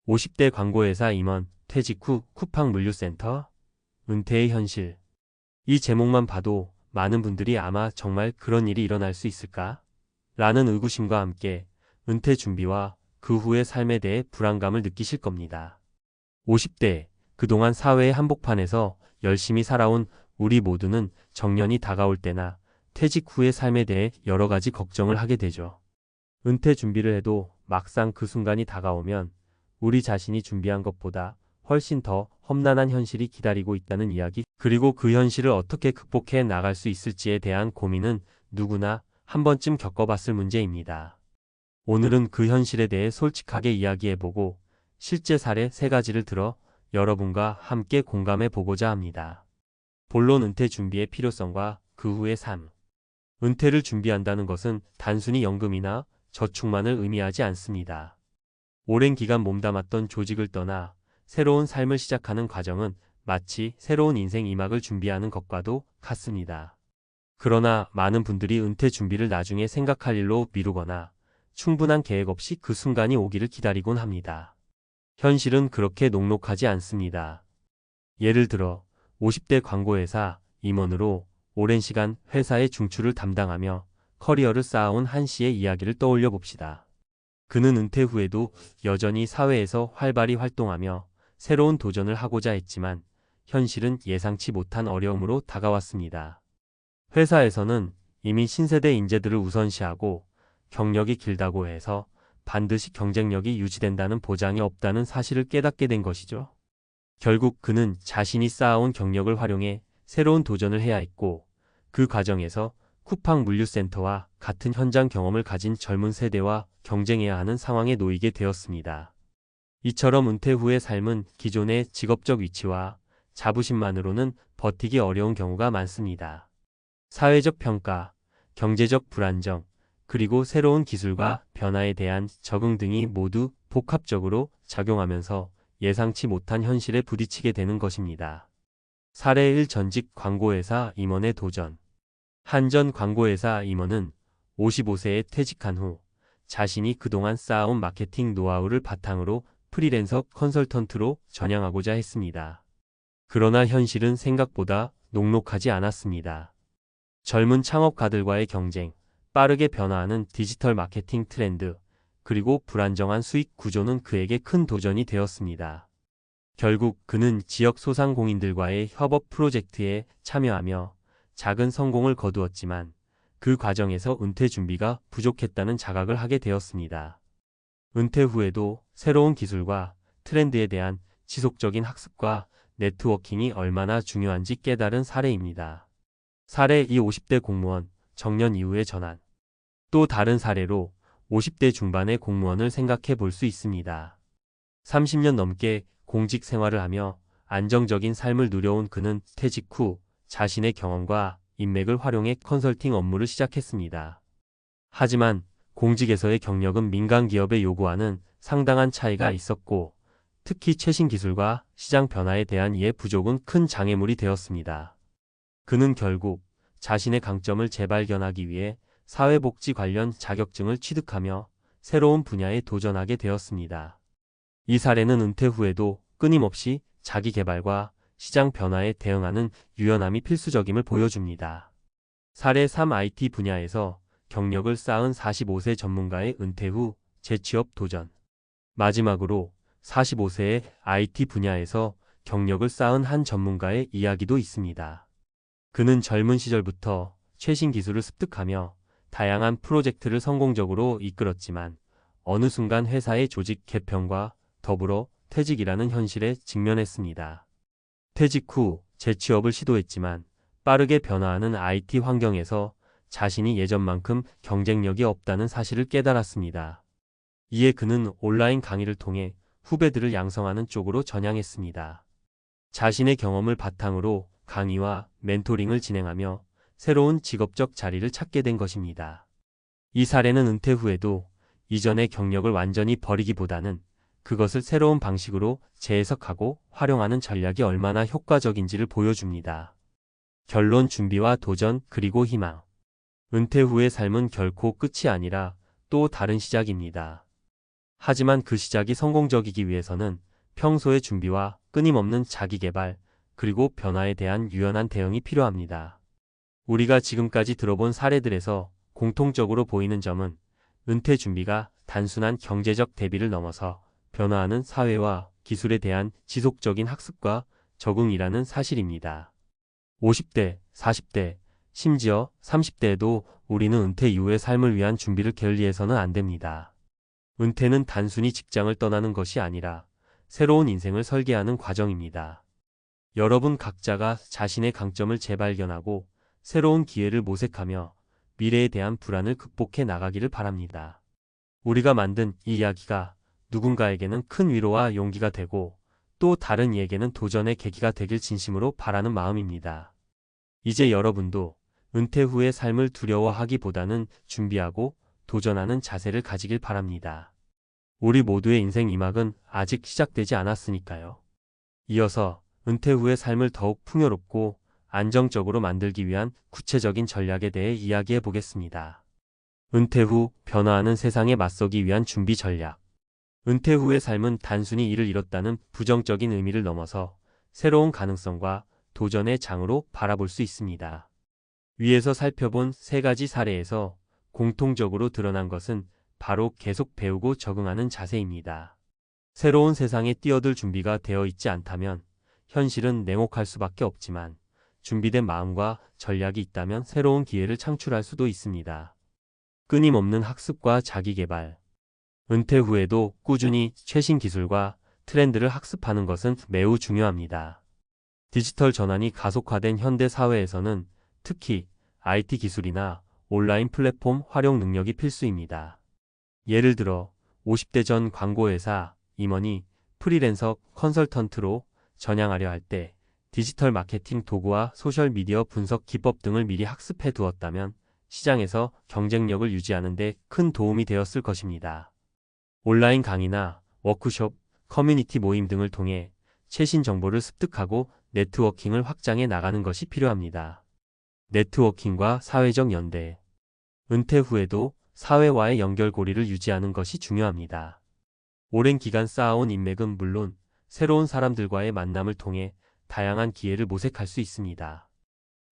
50대 광고회사 임원, 퇴직 후 쿠팡 물류센터, 은퇴의 현실. 이 제목만 봐도 많은 분들이 아마 정말 그런 일이 일어날 수 있을까? 라는 의구심과 함께 은퇴 준비와 그 후의 삶에 대해 불안감을 느끼실 겁니다. 50대, 그동안 사회의 한복판에서 열심히 살아온 우리 모두는 정년이 다가올 때나 퇴직 후의 삶에 대해 여러 가지 걱정을 하게 되죠. 은퇴 준비를 해도 막상 그 순간이 다가오면 우리 자신이 준비한 것보다 훨씬 더 험난한 현실이 기다리고 있다는 이야기, 그리고 그 현실을 어떻게 극복해 나갈 수 있을지에 대한 고민은 누구나 한 번쯤 겪어봤을 문제입니다. 오늘은 그 현실에 대해 솔직하게 이야기해보고 실제 사례 3가지를 들어 여러분과 함께 공감해 보고자 합니다. 본론, 은퇴 준비의 필요성과 그 후의 삶. 은퇴를 준비한다는 것은 단순히 연금이나 저축만을 의미하지 않습니다. 오랜 기간 몸담았던 조직을 떠나 새로운 삶을 시작하는 과정은 마치 새로운 인생 2막을 준비하는 것과도 같습니다. 그러나 많은 분들이 은퇴 준비를 나중에 생각할 일로 미루거나 충분한 계획 없이 그 순간이 오기를 기다리곤 합니다. 현실은 그렇게 녹록하지 않습니다. 예를 들어 50대 광고회사 임원으로 오랜 시간 회사의 중추를 담당하며 커리어를 쌓아온 한 씨의 이야기를 떠올려 봅시다. 그는 은퇴 후에도 여전히 사회에서 활발히 활동하며 새로운 도전을 하고자 했지만 현실은 예상치 못한 어려움으로 다가왔습니다. 회사에서는 이미 신세대 인재들을 우선시하고 경력이 길다고 해서 반드시 경쟁력이 유지된다는 보장이 없다는 사실을 깨닫게 된 것이죠. 결국 그는 자신이 쌓아온 경력을 활용해 새로운 도전을 해야 했고, 그 과정에서 쿠팡 물류센터와 같은 현장 경험을 가진 젊은 세대와 경쟁해야 하는 상황에 놓이게 되었습니다. 이처럼 은퇴 후의 삶은 기존의 직업적 위치와 자부심만으로는 버티기 어려운 경우가 많습니다. 사회적 평가, 경제적 불안정, 그리고 새로운 기술과 변화에 대한 적응 등이 모두 복합적으로 작용하면서 예상치 못한 현실에 부딪히게 되는 것입니다. 사례 1, 전직 광고회사 임원의 도전. 한 전 광고회사 임원은 55세에 퇴직한 후 자신이 그동안 쌓아온 마케팅 노하우를 바탕으로 프리랜서 컨설턴트로 전향하고자 했습니다. 그러나 현실은 생각보다 녹록하지 않았습니다. 젊은 창업가들과의 경쟁, 빠르게 변화하는 디지털 마케팅 트렌드, 그리고 불안정한 수익 구조는 그에게 큰 도전이 되었습니다. 결국 그는 지역 소상공인들과의 협업 프로젝트에 참여하며 작은 성공을 거두었지만 그 과정에서 은퇴 준비가 부족했다는 자각을 하게 되었습니다. 은퇴 후에도 새로운 기술과 트렌드에 대한 지속적인 학습과 네트워킹이 얼마나 중요한지 깨달은 사례입니다. 사례 2, 50대 공무원, 정년 이후의 전환. 또 다른 사례로 50대 중반의 공무원을 생각해 볼 수 있습니다. 30년 넘게 공직 생활을 하며 안정적인 삶을 누려온 그는 퇴직 후 자신의 경험과 인맥을 활용해 컨설팅 업무를 시작했습니다. 하지만 공직에서의 경력은 민간 기업의 요구와는 상당한 차이가 있었고, 특히 최신 기술과 시장 변화에 대한 이해 부족은 큰 장애물이 되었습니다. 그는 결국 자신의 강점을 재발견하기 위해 사회복지 관련 자격증을 취득하며 새로운 분야에 도전하게 되었습니다. 이 사례는 은퇴 후에도 끊임없이 자기 개발과 시장 변화에 대응하는 유연함이 필수적임을 보여줍니다. 사례 3, IT 분야에서 경력을 쌓은 45세 전문가의 은퇴 후 재취업 도전. 마지막으로 45세의 IT 분야에서 경력을 쌓은 한 전문가의 이야기도 있습니다. 그는 젊은 시절부터 최신 기술을 습득하며 다양한 프로젝트를 성공적으로 이끌었지만 어느 순간 회사의 조직 개편과 더불어 퇴직이라는 현실에 직면했습니다. 퇴직 후 재취업을 시도했지만 빠르게 변화하는 IT 환경에서 자신이 예전만큼 경쟁력이 없다는 사실을 깨달았습니다. 이에 그는 온라인 강의를 통해 후배들을 양성하는 쪽으로 전향했습니다. 자신의 경험을 바탕으로 강의와 멘토링을 진행하며 새로운 직업적 자리를 찾게 된 것입니다. 이 사례는 은퇴 후에도 이전의 경력을 완전히 버리기보다는 그것을 새로운 방식으로 재해석하고 활용하는 전략이 얼마나 효과적인지를 보여줍니다. 결론, 준비와 도전, 그리고 희망. 은퇴 후의 삶은 결코 끝이 아니라 또 다른 시작입니다. 하지만 그 시작이 성공적이기 위해서는 평소의 준비와 끊임없는 자기 개발, 그리고 변화에 대한 유연한 대응이 필요합니다. 우리가 지금까지 들어본 사례들에서 공통적으로 보이는 점은 은퇴 준비가 단순한 경제적 대비를 넘어서 변화하는 사회와 기술에 대한 지속적인 학습과 적응이라는 사실입니다. 50대, 40대, 심지어 30대에도 우리는 은퇴 이후의 삶을 위한 준비를 게을리해서는 안 됩니다. 은퇴는 단순히 직장을 떠나는 것이 아니라 새로운 인생을 설계하는 과정입니다. 여러분 각자가 자신의 강점을 재발견하고 새로운 기회를 모색하며 미래에 대한 불안을 극복해 나가기를 바랍니다. 우리가 만든 이 이야기가 누군가에게는 큰 위로와 용기가 되고 또 다른 이에게는 도전의 계기가 되길 진심으로 바라는 마음입니다. 이제 여러분도 은퇴 후의 삶을 두려워하기보다는 준비하고 도전하는 자세를 가지길 바랍니다. 우리 모두의 인생 2막은 아직 시작되지 않았으니까요. 이어서 은퇴 후의 삶을 더욱 풍요롭고 안정적으로 만들기 위한 구체적인 전략에 대해 이야기해 보겠습니다. 은퇴 후 변화하는 세상에 맞서기 위한 준비 전략. 은퇴 후의 삶은 단순히 일을 잃었다는 부정적인 의미를 넘어서 새로운 가능성과 도전의 장으로 바라볼 수 있습니다. 위에서 살펴본 3가지 사례에서 공통적으로 드러난 것은 바로 계속 배우고 적응하는 자세입니다. 새로운 세상에 뛰어들 준비가 되어 있지 않다면 현실은 냉혹할 수밖에 없지만 준비된 마음과 전략이 있다면 새로운 기회를 창출할 수도 있습니다. 끊임없는 학습과 자기개발. 은퇴 후에도 꾸준히 최신 기술과 트렌드를 학습하는 것은 매우 중요합니다. 디지털 전환이 가속화된 현대 사회에서는 특히 IT 기술이나 온라인 플랫폼 활용 능력이 필수입니다. 예를 들어 50대 전 광고회사 임원이 프리랜서 컨설턴트로 전향하려 할 때 디지털 마케팅 도구와 소셜미디어 분석 기법 등을 미리 학습해 두었다면 시장에서 경쟁력을 유지하는 데 큰 도움이 되었을 것입니다. 온라인 강의나 워크숍, 커뮤니티 모임 등을 통해 최신 정보를 습득하고 네트워킹을 확장해 나가는 것이 필요합니다. 네트워킹과 사회적 연대. 은퇴 후에도 사회와의 연결고리를 유지하는 것이 중요합니다. 오랜 기간 쌓아온 인맥은 물론 새로운 사람들과의 만남을 통해 다양한 기회를 모색할 수 있습니다.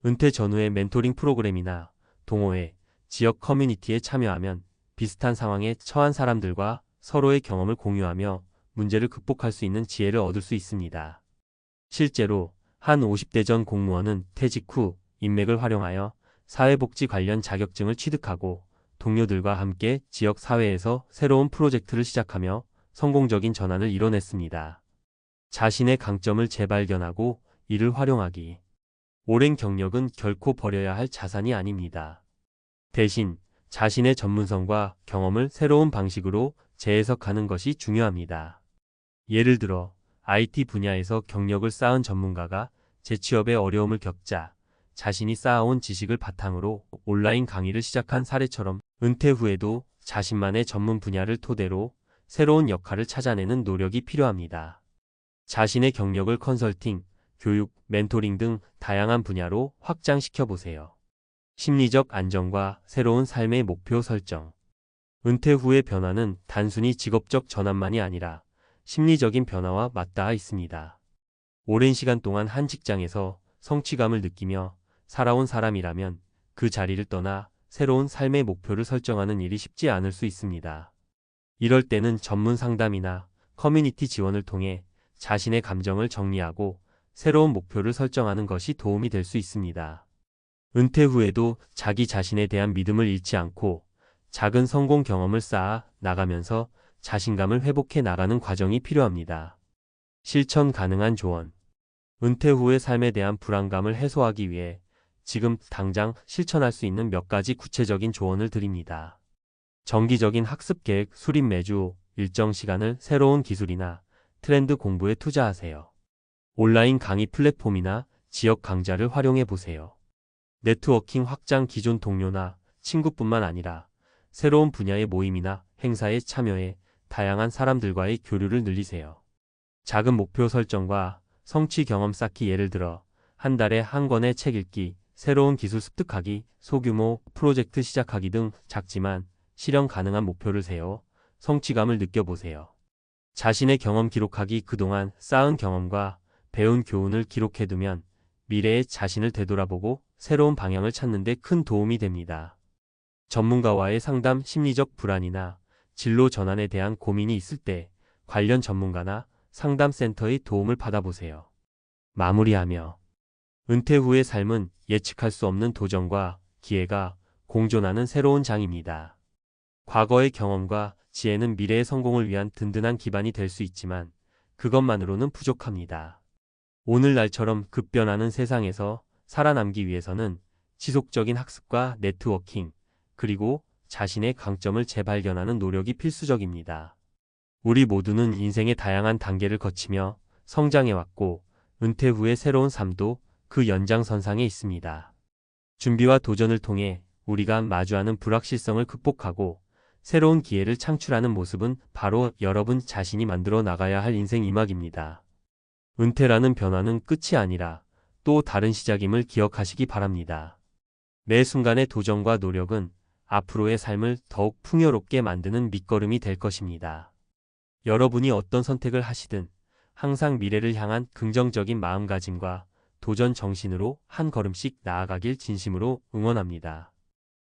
은퇴 전후의 멘토링 프로그램이나 동호회, 지역 커뮤니티에 참여하면 비슷한 상황에 처한 사람들과 서로의 경험을 공유하며 문제를 극복할 수 있는 지혜를 얻을 수 있습니다. 실제로 한 50대 전 공무원은 퇴직 후 인맥을 활용하여 사회복지 관련 자격증을 취득하고 동료들과 함께 지역 사회에서 새로운 프로젝트를 시작하며 성공적인 전환을 이뤄냈습니다. 자신의 강점을 재발견하고 이를 활용하기. 오랜 경력은 결코 버려야 할 자산이 아닙니다. 대신 자신의 전문성과 경험을 새로운 방식으로 재해석하는 것이 중요합니다. 예를 들어 IT 분야에서 경력을 쌓은 전문가가 재취업에 어려움을 겪자 자신이 쌓아온 지식을 바탕으로 온라인 강의를 시작한 사례처럼 은퇴 후에도 자신만의 전문 분야를 토대로 새로운 역할을 찾아내는 노력이 필요합니다. 자신의 경력을 컨설팅, 교육, 멘토링 등 다양한 분야로 확장시켜 보세요. 심리적 안정과 새로운 삶의 목표 설정. 은퇴 후의 변화는 단순히 직업적 전환만이 아니라 심리적인 변화와 맞닿아 있습니다. 오랜 시간 동안 한 직장에서 성취감을 느끼며 살아온 사람이라면 그 자리를 떠나 새로운 삶의 목표를 설정하는 일이 쉽지 않을 수 있습니다. 이럴 때는 전문 상담이나 커뮤니티 지원을 통해 자신의 감정을 정리하고 새로운 목표를 설정하는 것이 도움이 될 수 있습니다. 은퇴 후에도 자기 자신에 대한 믿음을 잃지 않고 작은 성공 경험을 쌓아 나가면서 자신감을 회복해 나가는 과정이 필요합니다. 실천 가능한 조언. 은퇴 후의 삶에 대한 불안감을 해소하기 위해 지금 당장 실천할 수 있는 몇 가지 구체적인 조언을 드립니다. 정기적인 학습 계획 수립. 매주 일정 시간을 새로운 기술이나 트렌드 공부에 투자하세요. 온라인 강의 플랫폼이나 지역 강좌를 활용해 보세요. 네트워킹 확장. 기존 동료나 친구뿐만 아니라 새로운 분야의 모임이나 행사에 참여해 다양한 사람들과의 교류를 늘리세요. 작은 목표 설정과 성취 경험 쌓기. 예를 들어 한 달에 한 권의 책 읽기, 새로운 기술 습득하기, 소규모 프로젝트 시작하기 등 작지만 실현 가능한 목표를 세워 성취감을 느껴보세요. 자신의 경험 기록하기 그동안 쌓은 경험과 배운 교훈을 기록해두면 미래의 자신을 되돌아보고 새로운 방향을 찾는 데 큰 도움이 됩니다. 전문가와의 상담, 심리적 불안이나 진로 전환에 대한 고민이 있을 때 관련 전문가나 상담센터의 도움을 받아보세요. 마무리하며 은퇴 후의 삶은 예측할 수 없는 도전과 기회가 공존하는 새로운 장입니다. 과거의 경험과 지혜는 미래의 성공을 위한 든든한 기반이 될 수 있지만 그것만으로는 부족합니다. 오늘날처럼 급변하는 세상에서 살아남기 위해서는 지속적인 학습과 네트워킹, 그리고 자신의 강점을 재발견하는 노력이 필수적입니다. 우리 모두는 인생의 다양한 단계를 거치며 성장해왔고 은퇴 후의 새로운 삶도 그 연장선상에 있습니다. 준비와 도전을 통해 우리가 마주하는 불확실성을 극복하고 새로운 기회를 창출하는 모습은 바로 여러분 자신이 만들어 나가야 할 인생 이막입니다. 은퇴라는 변화는 끝이 아니라 또 다른 시작임을 기억하시기 바랍니다. 매 순간의 도전과 노력은 앞으로의 삶을 더욱 풍요롭게 만드는 밑거름이 될 것입니다. 여러분이 어떤 선택을 하시든 항상 미래를 향한 긍정적인 마음가짐과 도전 정신으로 한 걸음씩 나아가길 진심으로 응원합니다.